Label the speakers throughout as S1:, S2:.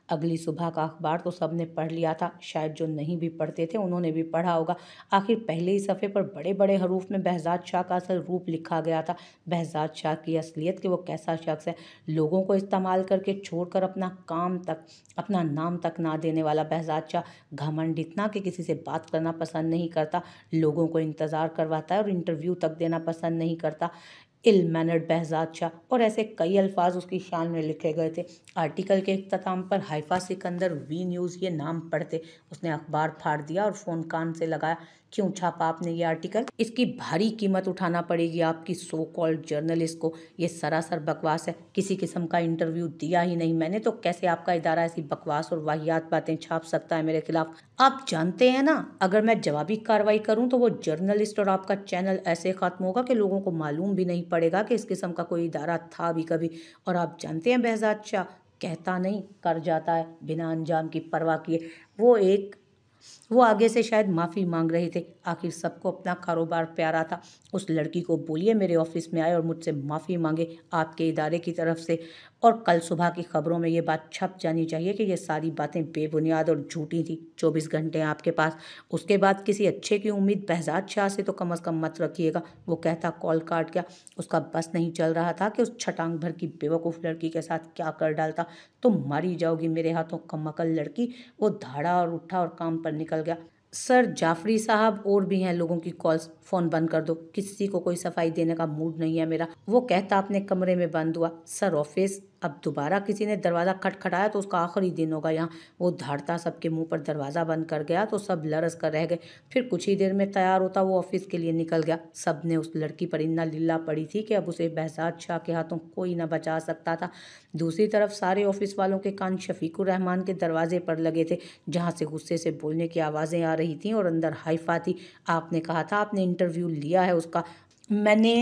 S1: अगली सुबह का अखबार तो सबने पढ़ लिया था, शायद जो नहीं भी पढ़ते थे उन्होंने भी पढ़ा होगा। आखिर पहले ही सफ़े पर बड़े-बड़े हरूफ में behzad शाह का असल रूप लिखा गया था। behzad शाह की असलियत कि वो कैसा शख्स है, लोगों को इस्तेमाल करके छोड़कर अपना काम तक, अपना नाम तक ना देने वाला behzad शाह घमंड इतना कि किसी से बात करना पसंद नहीं करता, लोगों को इंतज़ार करवाता है और इंटरव्यू तक देना पसंद नहीं करता। इल मैनर्ड behzad शाह और ऐसे कई अल्फाज उसकी शान में लिखे गए थे। आर्टिकल के इख्तिताम पर हाइफा सिकंदर वी न्यूज़ ये नाम पढ़ते उसने अखबार फाड़ दिया और फ़ोन कान से लगाया। क्यों छापा आपने ये आर्टिकल? इसकी भारी कीमत उठाना पड़ेगी आपकी सो कॉल्ड जर्नलिस्ट को। ये सरासर बकवास है, किसी किस्म का इंटरव्यू दिया ही नहीं मैंने, तो कैसे आपका इदारा ऐसी बकवास और वाहियात बातें छाप सकता है मेरे खिलाफ? आप जानते हैं ना, अगर मैं जवाबी कार्रवाई करूं तो वो जर्नलिस्ट और आपका चैनल ऐसे ख़त्म होगा कि लोगों को मालूम भी नहीं पड़ेगा कि इस किस्म का कोई इदारा था भी कभी। और आप जानते हैं behzad शाह कहता नहीं कर जाता है बिना अंजाम की परवाह किए। वो आगे से शायद माफ़ी मांग रहे थे। आखिर सबको अपना कारोबार प्यारा था। उस लड़की को बोलिए मेरे ऑफिस में आए और मुझसे माफ़ी मांगे आपके इदारे की तरफ से, और कल सुबह की खबरों में ये बात छप जानी चाहिए कि ये सारी बातें बेबुनियाद और झूठी थी। 24 घंटे हैं आपके पास, उसके बाद किसी अच्छे की उम्मीद behzad शाह से तो कम अज़ कम मत रखिएगा। वो कहता कॉल काट गया, उसका बस नहीं चल रहा था कि उस छटांग भर की बेवकूफ़ लड़की के साथ क्या कर डालता। तुम मारी जाओगी मेरे हाथों कमअकल लड़की। वो धाड़ा और उठा और काम पर निकल गया। सर जाफरी साहब, और भी हैं लोगों की कॉल्स, फ़ोन बंद कर दो, किसी को कोई सफाई देने का मूड नहीं है मेरा। वो कहता अपने कमरे में बंद हुआ। सर ऑफिस, अब दोबारा किसी ने दरवाज़ा खटखटाया तो उसका आखिरी दिन होगा यहाँ। वो धाड़ता सबके मुंह पर दरवाज़ा बंद कर गया तो सब लरस कर रह गए। फिर कुछ ही देर में तैयार होता वो ऑफिस के लिए निकल गया। सब ने उस लड़की पर इन्ना लिल्ला पड़ी थी कि अब उसे behzad शाह के हाथों कोई न बचा सकता था। दूसरी तरफ सारे ऑफिस वालों के कान शफीकुर रहमान के दरवाजे पर लगे थे, जहाँ से गुस्से से बोलने की आवाज़ें आ रही थीं और अंदर हाइफा थी। आपने कहा था आपने इंटरव्यू लिया है उसका। मैंने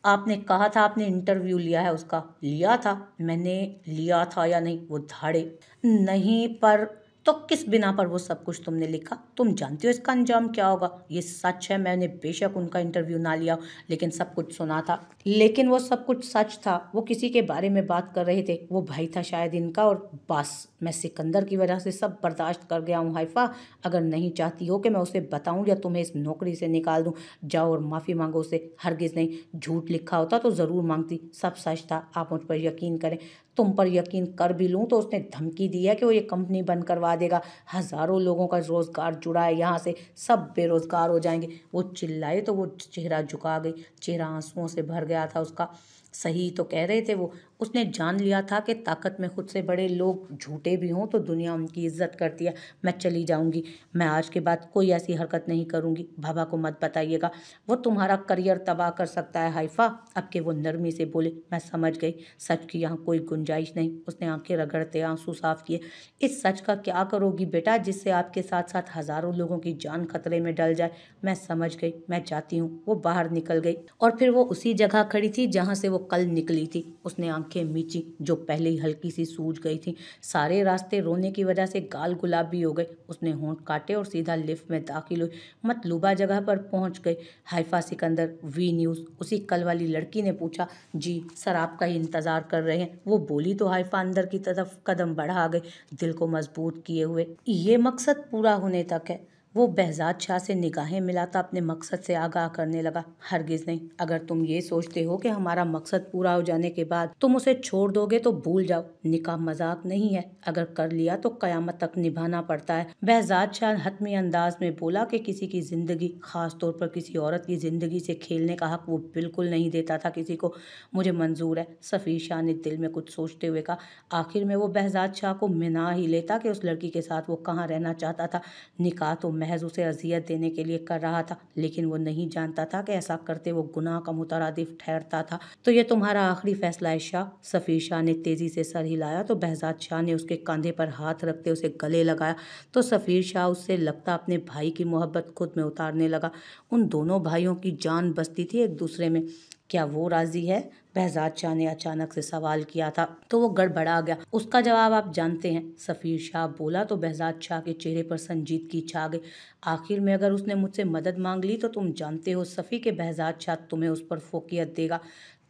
S1: आपने कहा था आपने इंटरव्यू लिया है उसका। लिया था? मैंने लिया था या नहीं? वो धाड़े। नहीं, पर तो किस बिना पर वो सब कुछ तुमने लिखा? तुम जानती हो इसका अंजाम क्या होगा? ये सच है, मैंने बेशक उनका इंटरव्यू ना लिया, लेकिन सब कुछ सुना था। लेकिन वो सब कुछ सच था। वो किसी के बारे में बात कर रहे थे, वो भाई था शायद इनका, और बस मैं सिकंदर की वजह से सब बर्दाश्त कर गया हूँ हाइफा। अगर नहीं चाहती हो कि मैं उसे बताऊँ या तुम्हें इस नौकरी से निकाल दूँ, जाओ और माफ़ी मांगो उसे। हरगिज़ नहीं, झूठ लिखा होता तो ज़रूर मांगती, सब सच था, आप मुझ पर यकीन करें। तुम पर यकीन कर भी लूँ तो उसने धमकी दी है कि वो ये कंपनी बंद करवा देगा। हज़ारों लोगों का रोज़गार जुड़ा है यहाँ से, सब बेरोज़गार हो जाएंगे। वो चिल्लाए तो वो चेहरा झुका गई, चेहरा आंसुओं से भर गया था उसका। सही तो कह रहे थे वो। उसने जान लिया था कि ताकत में खुद से बड़े लोग झूठे भी हों तो दुनिया उनकी इज्जत करती है। मैं चली जाऊंगी, मैं आज के बाद कोई ऐसी हरकत नहीं करूंगी। बाबा को मत बताइएगा, वो तुम्हारा करियर तबाह कर सकता है हाइफा। अब के वो नरमी से बोले। मैं समझ गई, सच की यहाँ कोई गुंजाइश नहीं। उसने आंखें रगड़ते आंसू साफ किए। इस सच का क्या करोगी बेटा, जिससे आपके साथ साथ हजारों लोगों की जान खतरे में डल जाए? मैं समझ गई, मैं जाती हूँ। वो बाहर निकल गई और फिर वो उसी जगह खड़ी थी जहाँ से वो कल निकली थी। उसने आंखें मींची जो पहले ही हल्की सी सूज गई थी। सारे रास्ते रोने की वजह से गाल गुलाबी हो गए। उसने होंठ काटे और सीधा लिफ्ट में दाखिल हुई। मतलूबा जगह पर पहुंच गई। Haifa Sikandar, V news. उसी कल वाली लड़की ने पूछा। जी सर, आपका ही इंतज़ार कर रहे हैं, वो बोली तो हाइफा अंदर की तरफ कदम बढ़ा गई, दिल को मजबूत किए हुए। ये मकसद पूरा होने तक है। वो behzad शाह से निगाहें मिलाता अपने मकसद से आगाह करने लगा। हरगिज़ नहीं, अगर तुम ये सोचते हो कि हमारा मकसद पूरा हो जाने के बाद तुम उसे छोड़ दोगे तो भूल जाओ, निकाह मजाक नहीं है। अगर कर लिया तो कयामत तक निभाना पड़ता है। behzad शाह हतमी अंदाज में बोला कि किसी की जिंदगी, खास तौर पर किसी औरत की जिंदगी से खेलने का हक वो बिल्कुल नहीं देता था किसी को। मुझे मंजूर है, सफ़ीर शाह ने दिल में कुछ सोचते हुए कहा। आखिर में वो behzad शाह को मना ही लेता कि उस लड़की के साथ वो कहाँ रहना चाहता था। निकाह तो महज उसे अजियत देने के लिए कर रहा था, लेकिन वो नहीं जानता था कि ऐसा करते वो गुनाह का मुतरादिफ ठहरता था। तो ये तुम्हारा आखिरी फैसला है शाह? सफ़ीर शाह ने तेजी से सर हिलाया तो behzad शाह ने उसके कंधे पर हाथ रखते उसे गले लगाया। तो सफ़ीर शाह उससे लगता अपने भाई की मोहब्बत खुद में उतारने लगा। उन दोनों भाइयों की जान बसती थी एक दूसरे में। क्या वो राजी है? behzad शाह ने अचानक से सवाल किया था तो वो गड़बड़ा गया। उसका जवाब आप जानते हैं, सफ़ीर शाह बोला तो behzad शाह के चेहरे पर संजीदगी छा गई। आखिर में अगर उसने मुझसे मदद मांग ली तो तुम जानते हो सफ़ी के behzad शाह तुम्हें उस पर फोकियत देगा।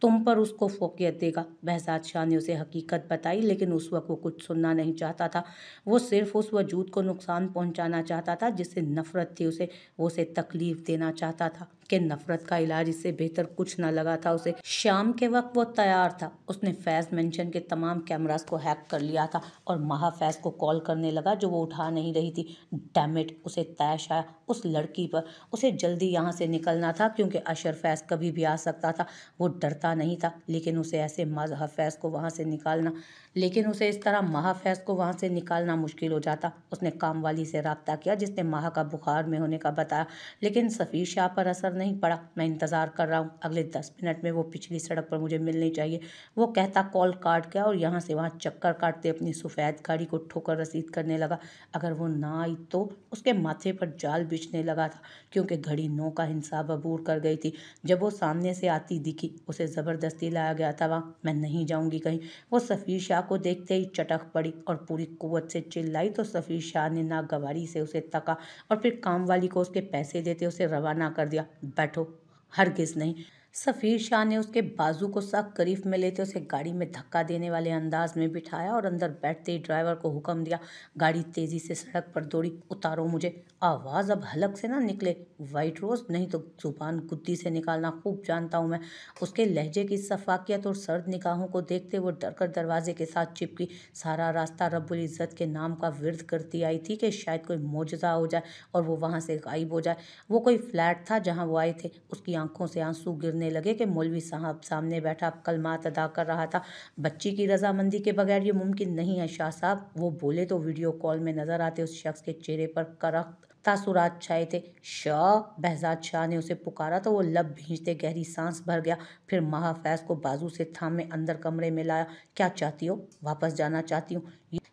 S1: तुम पर उसको फोकियत देगा। बहजाद शाह ने उसे हकीकत बताई, लेकिन उस वक्त वो कुछ सुनना नहीं चाहता था। वो सिर्फ उस वजूद को नुकसान पहुंचाना चाहता था जिससे नफरत थी उसे। वो उसे तकलीफ देना चाहता था कि नफरत का इलाज इससे बेहतर कुछ न लगा था उसे। शाम के वक्त वो तैयार था। उसने फैज मेंशन के तमाम कैमरास को हैक कर लिया था और महाफैज को कॉल करने लगा जो वो उठा नहीं रही थी। डैमिट, उसे तैश आया उस लड़की पर। उसे जल्दी यहाँ से निकलना था क्योंकि अशर फैज कभी भी आ सकता था। वो डरता नहीं था, लेकिन उसे ऐसे महाफैज को वहाँ से निकालना इस तरह महाफैज को वहाँ से निकालना मुश्किल हो जाता। उसने काम वाली से रब्ता किया जिसने माह का बुखार में होने का बताया, लेकिन सफ़ीर शाह पर असर नहीं पड़ा। मैं इंतज़ार कर रहा हूँ, अगले 10 मिनट में वो पिछली सड़क पर मुझे मिलनी चाहिए। वो कहता कॉल काट गया और यहाँ से वहाँ चक्कर काटते अपनी सफ़ेद गाड़ी को ठोकर रसीद करने लगा। अगर वो ना आई तो उसके माथे पर जाल बिछने लगा था, क्योंकि घड़ी 9 का हिसाब अबूर कर गई थी। जब वो सामने से आती दिखी, उसे ज़बरदस्ती लाया गया था वहाँ। मैं नहीं जाऊँगी कहीं। वो सफ़ीर शाह को देखते ही चटक पड़ी और पूरी कुव्वत से चिल्लाई तो सफ़ीर शाह ने नागवारी से उसे तका और फिर काम वाली को उसके पैसे देते उसे रवाना कर दिया। बैठो। हरगिज़ नहीं। सफ़ीर शाह ने उसके बाजू को सख्त करीब में लेते उसे गाड़ी में धक्का देने वाले अंदाज में बिठाया और अंदर बैठते ही ड्राइवर को हुक्म दिया। गाड़ी तेज़ी से सड़क पर दौड़ी। उतारो मुझे। आवाज़ अब हलक से ना निकले, वाइट रोज़, नहीं तो जुबान गुद्दी से निकालना खूब जानता हूँ मैं। उसके लहजे की सफाकियत और सर्द निगाहों को देखते वो डरकर दरवाजे के साथ चिपकी। सारा रास्ता रब्बुल इज़्ज़त के नाम का विर्द करती आई थी कि शायद कोई मौजज़ा हो जाए और वो वहाँ से गायब हो जाए। वो कोई फ्लैट था जहाँ वो आए थे। उसकी आंखों से आंसू गिरने लगे कि मौलवी साहब सामने बैठा कलमात अदा कर रहा था। बच्ची की रजामंदी के बगैर ये मुमकिन नहीं है शाह साहब। वो बोले तो वीडियो कॉल में नजर आते उस शख्स के चेहरे पर करक तासुरात छाए थे। शाह, बहजाद शाह ने उसे पुकारा तो वो लब भींचते गहरी सांस भर गया। फिर महाफैज को बाजू से थामे अंदर कमरे में लाया। क्या चाहती हो? वापस जाना चाहती हूँ।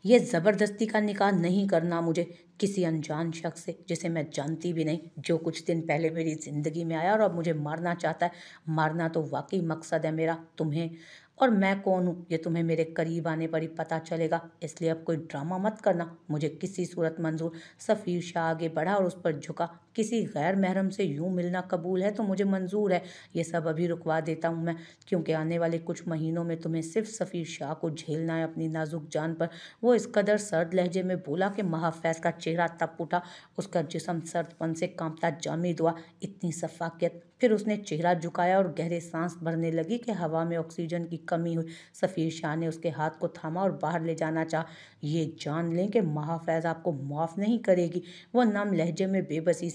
S1: ये ज़बरदस्ती का निकाह नहीं करना मुझे किसी अनजान शख्स से जिसे मैं जानती भी नहीं, जो कुछ दिन पहले मेरी ज़िंदगी में आया और अब मुझे मारना चाहता है। मारना तो वाकई मकसद है मेरा। तुम्हें और मैं कौन हूँ ये तुम्हें मेरे करीब आने पर ही पता चलेगा, इसलिए अब कोई ड्रामा मत करना। मुझे किसी सूरत मंजूर। सफ़ीर शाह आगे बढ़ा और उस पर झुका। किसी गैर महरम से यूं मिलना कबूल है तो मुझे मंजूर है। ये सब अभी रुकवा देता हूँ मैं, क्योंकि आने वाले कुछ महीनों में तुम्हें सिर्फ सफ़ीर शाह को झेलना है अपनी नाजुक जान पर। वो इस कदर सर्द लहजे में बोला कि महाफैज का चेहरा तप उठा। उसका जिस्म सर्दपन से कांपता जामिद हुआ। इतनी सफाकियत। फिर उसने चेहरा झुकाया और गहरे सांस भरने लगी कि हवा में ऑक्सीजन की कमी हुई। सफ़ीर शाह ने उसके हाथ को थामा और बाहर ले जाना चाहा। ये जान लें कि महाफैज आपको माफ़ नहीं करेगी। वो नम लहजे में बेबसी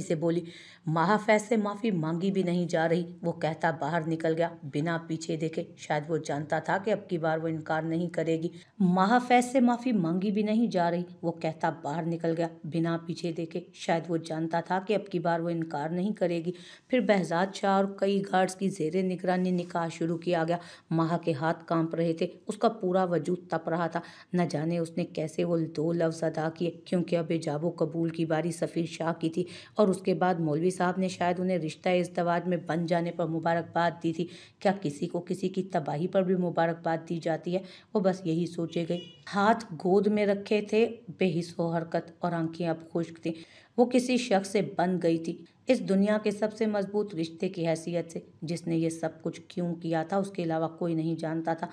S1: से बोली। महाफैज से माफ़ी मांगी भी नहीं जा रही। वो कहता बाहर निकल गया बिना पीछे देखे। शायद वो जानता था कि अब की बार वो इनकार नहीं करेगी। महाफैज से माफ़ी मांगी भी नहीं जा रही। वो कहता बाहर निकल गया बिना पीछे देखे। शायद वो जानता था कि अब की बार वो इनकार नहीं करेगी। फिर बहजाद शाह और कई गार्ड्स की ज़ेरे निगरानी निकाह शुरू किया गया। माह के हाथ कांप रहे थे। उसका पूरा वजूद तप रहा था। न जाने उसने कैसे वो 2 लफ्ज़ अदा किए, क्योंकि अब इजाबो कबूल की बारी सफ़ीर शाह की थी और उसके बाद मौलवी साहब ने शायद उन्हें रिश्ता इज़्दवाज में बन जाने पर मुबारकबाद दी थी। क्या किसी को किसी की तबाही पर भी मुबारकबाद दी जाती है? वो बस यही सोचे गई। हाथ गोद में रखे थे, बेहिस्सो हरकत और आंखें अब खुश्क थी। वो किसी शख्स से बन गई थी, इस दुनिया के सबसे मजबूत रिश्ते की हैसियत से। जिसने ये सब कुछ क्यों किया था उसके अलावा कोई नहीं जानता था।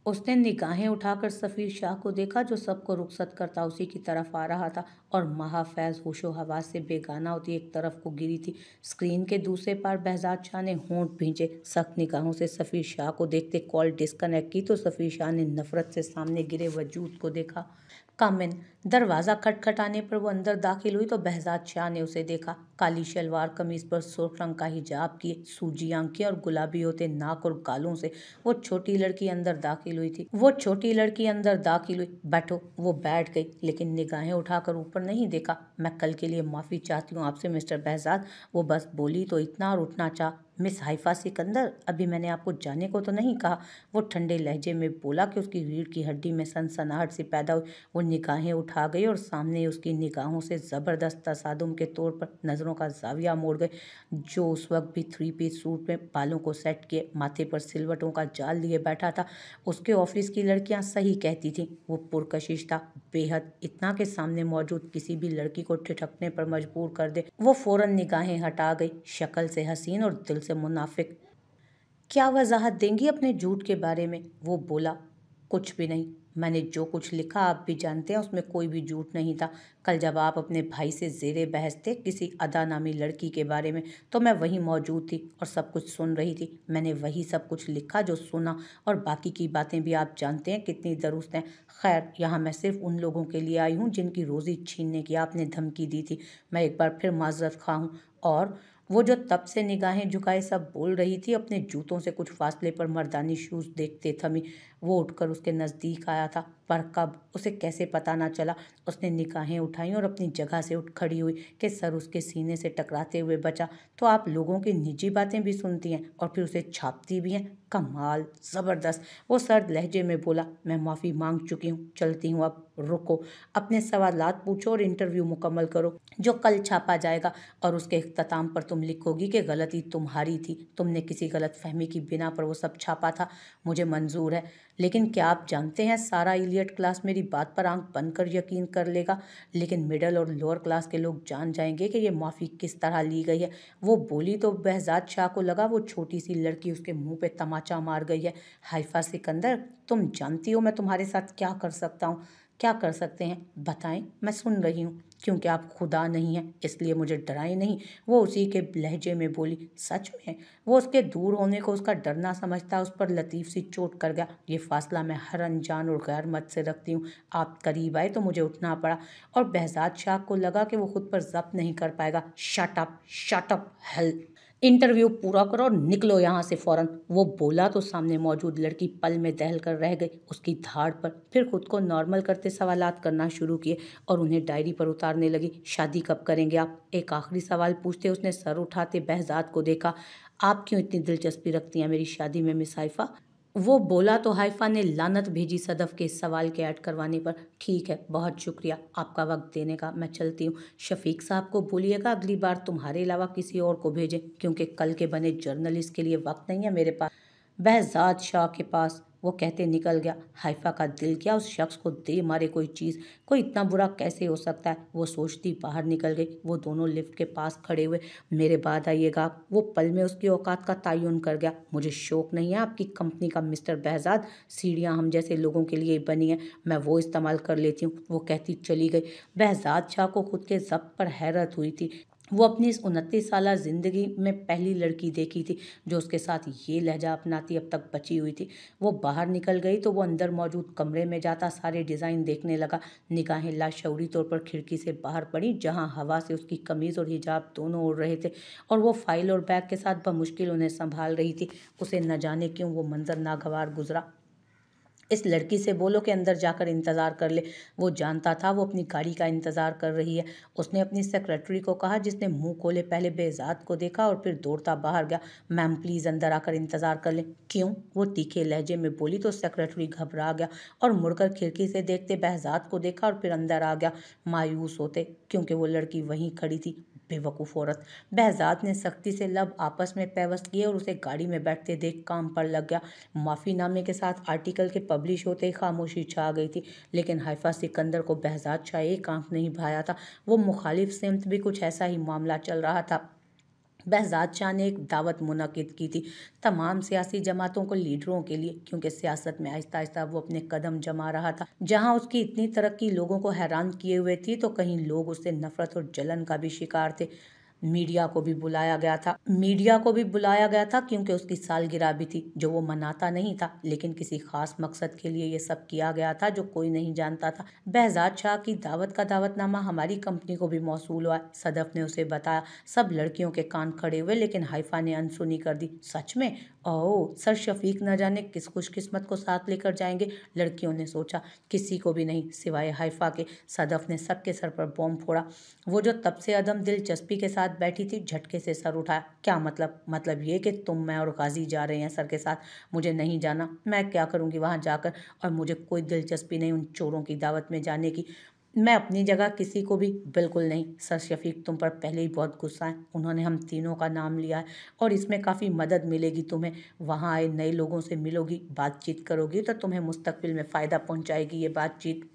S1: उसने निगाहें उठाकर सफ़ीर शाह को देखा जो सबको रुखसत करता उसी की तरफ आ रहा था और महाफैज होशो हवास से बेगाना होती एक तरफ को गिरी थी। स्क्रीन के दूसरे पार बहजाद शाह ने होंठ भींचे। सख्त निगाहों से सफ़ीर शाह को देखते कॉल डिस्कनेक्ट की तो सफ़ीर शाह ने नफरत से सामने गिरे वजूद को देखा। कामिन। दरवाज़ा खटखटाने पर वो अंदर दाखिल हुई तो बहजाद शाह ने उसे देखा। काली शलवार कमीज पर सुर्ख रंग का हिजाब किए, सूजी आंखें और गुलाबी होते नाक और गालों से वो छोटी लड़की अंदर दाखिल हुई। बैठो। वो बैठ गई, लेकिन निगाहें उठाकर ऊपर नहीं देखा। मैं कल के लिए माफ़ी चाहती हूँ आपसे मिस्टर बहजाद। वो बस बोली तो इतना और उठना चाह। मिस हाइफा सिकंदर, अभी मैंने आपको जाने को तो नहीं कहा। वो ठंडे लहजे में बोला कि उसकी रीढ़ की हड्डी में सनसनाहट सी पैदा हुई। वो निगाहें उठा गई और सामने उसकी निगाहों से ज़बरदस्त तसादुम के तौर पर नज़रों का जाविया मोड़ गए। जो उस वक्त भी 3 पीस सूट में बालों को सेट किए माथे पर सिलवटों का जाल लिए बैठा था। उसके ऑफिस की लड़कियां सही कहती थीं। वो पुरकशिश था बेहद, इतना के सामने मौजूद किसी भी लड़की को ठिठकने पर मजबूर कर दे। वो फौरन निगाहें हटा गई। शक्ल से हसीन और दिल से मुनाफिक। क्या वजाहत देंगी अपने झूठ के बारे में? वो बोला, कुछ भी नहीं। मैंने जो कुछ लिखा आप भी जानते हैं उसमें कोई भी झूठ नहीं था। कल जब आप अपने भाई से ज़ेरे बहस थे किसी अदा नामी लड़की के बारे में तो मैं वहीं मौजूद थी और सब कुछ सुन रही थी। मैंने वही सब कुछ लिखा जो सुना, और बाकी की बातें भी आप जानते हैं कितनी दुरुस्त हैं। खैर, यहाँ मैं सिर्फ उन लोगों के लिए आई हूँ जिनकी रोज़ी छीनने की आपने धमकी दी थी। मैं एक बार फिर माजरत खा हूँ। और वो जो तब से निगाहें झुकाए सब बोल रही थी, अपने जूतों से कुछ फासले पर मर्दानी शूज देखते थमी। वो उठकर उसके नज़दीक आया था, पर कब, उसे कैसे पता ना चला। उसने निगाहें उठाई और अपनी जगह से उठ खड़ी हुई कि सर उसके सीने से टकराते हुए बचा। तो आप लोगों की निजी बातें भी सुनती हैं और फिर उसे छापती भी हैं? कमाल, ज़बरदस्त। वो सर्द लहजे में बोला, मैं माफ़ी मांग चुकी हूँ, चलती हूँ अब। रुको, अपने सवालात पूछो और इंटरव्यू मुकम्मल करो जो कल छापा जाएगा, और उसके इख्तिताम पर तुम लिखोगी कि गलती तुम्हारी थी, तुमने किसी गलत फहमी की बिना पर वो सब छापा था। मुझे मंजूर है, लेकिन क्या आप जानते हैं सारा इलियट क्लास मेरी बात पर आंख बंद कर यकीन कर लेगा, लेकिन मिडिल और लोअर क्लास के लोग जान जाएंगे कि ये माफ़ी किस तरह ली गई है। वो बोली तो behzad शाह को लगा वो छोटी सी लड़की उसके मुंह पे तमाचा मार गई है। हाइफा सिकंदर, तुम जानती हो मैं तुम्हारे साथ क्या कर सकता हूँ? क्या कर सकते हैं बताएं, मैं सुन रही हूँ। क्योंकि आप खुदा नहीं हैं इसलिए मुझे डराए नहीं, वो उसी के लहजे में बोली। सच में? वो उसके दूर होने को उसका डरना समझता उस पर लतीफ़ सी चोट कर गया। ये फासला मैं हर अनजान और गैर मत से रखती हूँ। आप करीब आए तो मुझे उठना पड़ा, और behzad शाह को लगा कि वो खुद पर जब्त नहीं कर पाएगा। शट अप हेल, इंटरव्यू पूरा करो और निकलो यहाँ से फौरन। वो बोला तो सामने मौजूद लड़की पल में दहल कर रह गई उसकी धाड़ पर, फिर खुद को नॉर्मल करते सवालात करना शुरू किए और उन्हें डायरी पर उतारने लगी। शादी कब करेंगे आप? एक आखिरी सवाल पूछते उसने सर उठाते behzad को देखा। आप क्यों इतनी दिलचस्पी रखती हैं मेरी शादी में मिस हाइफा? वो बोला तो हाइफा ने लानत भेजी सदफ के इस सवाल के ऐड करवाने पर। ठीक है, बहुत शुक्रिया आपका वक्त देने का, मैं चलती हूँ। शफीक साहब को बोलिएगा अगली बार तुम्हारे अलावा किसी और को भेजें, क्योंकि कल के बने जर्नलिस्ट के लिए वक्त नहीं है मेरे पास। behzad शाह के पास, वो कहते निकल गया। हाइफा का दिल क्या उस शख्स को दे मारे कोई चीज़, कोई इतना बुरा कैसे हो सकता है, वो सोचती बाहर निकल गई। वो दोनों लिफ्ट के पास खड़े हुए। मेरे बाद आइएगा आप। वो पल में उसकी औकात का तयन कर गया। मुझे शौक नहीं है आपकी कंपनी का मिस्टर behzad, सीढ़ियाँ हम जैसे लोगों के लिए बनी हैं, मैं वो इस्तेमाल कर लेती हूँ, वो कहती चली गई। behzad शाह को खुद के ज़ब्त पर हैरत हुई थी। वो अपनी इस 29 साला ज़िंदगी में पहली लड़की देखी थी जो उसके साथ ये लहजा अपनाती अब तक बची हुई थी। वो बाहर निकल गई तो वो अंदर मौजूद कमरे में जाता सारे डिज़ाइन देखने लगा। निगाहें लाशऊरी तौर पर खिड़की से बाहर पड़ी जहां हवा से उसकी कमीज़ और हिजाब दोनों उड़ रहे थे, और वो फाइल और बैग के साथ बमुश्किल उन्हें संभाल रही थी। उसे न जाने क्यों वो मंजर नागवार गुजरा। इस लड़की से बोलो कि अंदर जाकर इंतज़ार कर ले। वो जानता था वो अपनी गाड़ी का इंतज़ार कर रही है। उसने अपनी सेक्रेटरी को कहा, जिसने मुंह खोले पहले behzad को देखा और फिर दौड़ता बाहर गया। मैम प्लीज़ अंदर आकर इंतज़ार कर लें। क्यों? वो तीखे लहजे में बोली तो सेक्रेटरी घबरा गया और मुड़कर खिड़की से देखते behzad को देखा और फिर अंदर आ गया, मायूस होते, क्योंकि वो लड़की वहीं खड़ी थी। बेवकूफ़ औरत। behzad ने सख्ती से लब आपस में पेवस्त किए और उसे गाड़ी में बैठते देख काम पर लग गया। माफ़ीनामे के साथ आर्टिकल के पब्लिश होते ही खामोशी छा गई थी, लेकिन हाइफा सिकंदर को behzad शाह एक आंख नहीं भाया था। वो मुखालिफ सिमत भी कुछ ऐसा ही मामला चल रहा था। behzad शाह ने एक दावत मुनक्किद की थी तमाम सियासी जमातों को, लीडरों के लिए, क्योंकि सियासत में आहिस्ता आहिस्ता वो अपने कदम जमा रहा था। जहां उसकी इतनी तरक्की लोगों को हैरान किए हुए थी तो कहीं लोग उससे नफरत और जलन का भी शिकार थे। मीडिया को भी बुलाया गया था क्योंकि उसकी सालगिरह भी थी जो वो मनाता नहीं था, लेकिन किसी खास मकसद के लिए ये सब किया गया था जो कोई नहीं जानता था। behzad शाह की दावत का दावतनामा हमारी कंपनी को भी मौसूल हुआ, सदफ ने उसे बताया। सब लड़कियों के कान खड़े हुए, लेकिन हाइफा ने अनसुनी कर दी। सच में? ओह सर, शफीक न जाने किस खुशकिस्मत को साथ लेकर जाएंगे। लड़कियों ने सोचा। किसी को भी नहीं सिवाय हाइफा के। सदफ ने सबके सर पर बॉम्ब फोड़ा। वो जो तब से अदम दिलचस्पी के साथ बैठी थी झटके से सर उठाया। क्या मतलब? मतलब ये कि तुम, मैं और गाजी जा रहे हैं सर के साथ? मुझे नहीं जाना, मैं क्या करूँगी वहाँ जाकर, और मुझे कोई दिलचस्पी नहीं उन चोरों की दावत में जाने की। मैं अपनी जगह किसी को भी बिल्कुल नहीं। सर शफीक तुम पर पहले ही बहुत गुस्सा है, उन्होंने हम तीनों का नाम लिया है और इसमें काफ़ी मदद मिलेगी तुम्हें। वहाँ आए नए लोगों से मिलोगी, बातचीत करोगी तो तुम्हें मुस्तकबिल में फ़ायदा पहुँचाएगी ये बातचीत।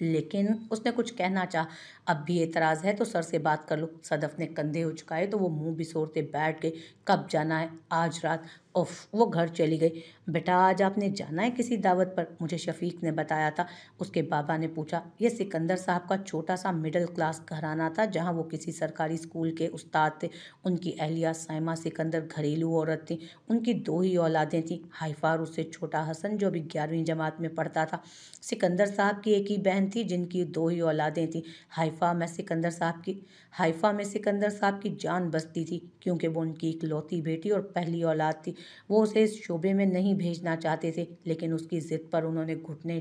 S1: लेकिन उसने कुछ कहना चाहा। अब भी एतराज़ है तो सर से बात कर लो। सदफ ने कंधे उचकाए तो वो मुंह बिसोरते बैठ गई। कब जाना है? आज रात। उफ, वो घर चली गई। बेटा, आज आपने जाना है किसी दावत पर? मुझे शफीक ने बताया था। उसके बाबा ने पूछा। ये सिकंदर साहब का छोटा सा मिडिल क्लास घराना था, जहाँ वो किसी सरकारी स्कूल के उस्ताद थे। उनकी अहलिया साइमा सिकंदर घरेलू औरत थी। उनकी दो ही औलादें थीं, हाइफा और उससे छोटा हसन, जो अभी 11वीं जमात में पढ़ता था। सिकंदर साहब की एक ही बहन थी, जिनकी दो ही औलादें थीं। हाइफा में सिकंदर साहब की जान बसती थी, क्योंकि वो उनकी इकलौती बेटी और पहली औलाद थी। वो उसे इस शोबे में नहीं भेजना चाहते थे, लेकिन उसकी ज़िद पर उन्होंने घुटने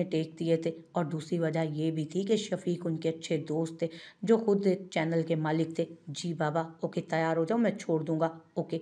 S1: टेक दिए थे। और दूसरी वजह यह भी थी कि शफीक उनके अच्छे दोस्त थे, जो खुद एक चैनल के मालिक थे। जी बाबा, ओके, तैयार हो जाओ, मैं छोड़ दूंगा। ओके।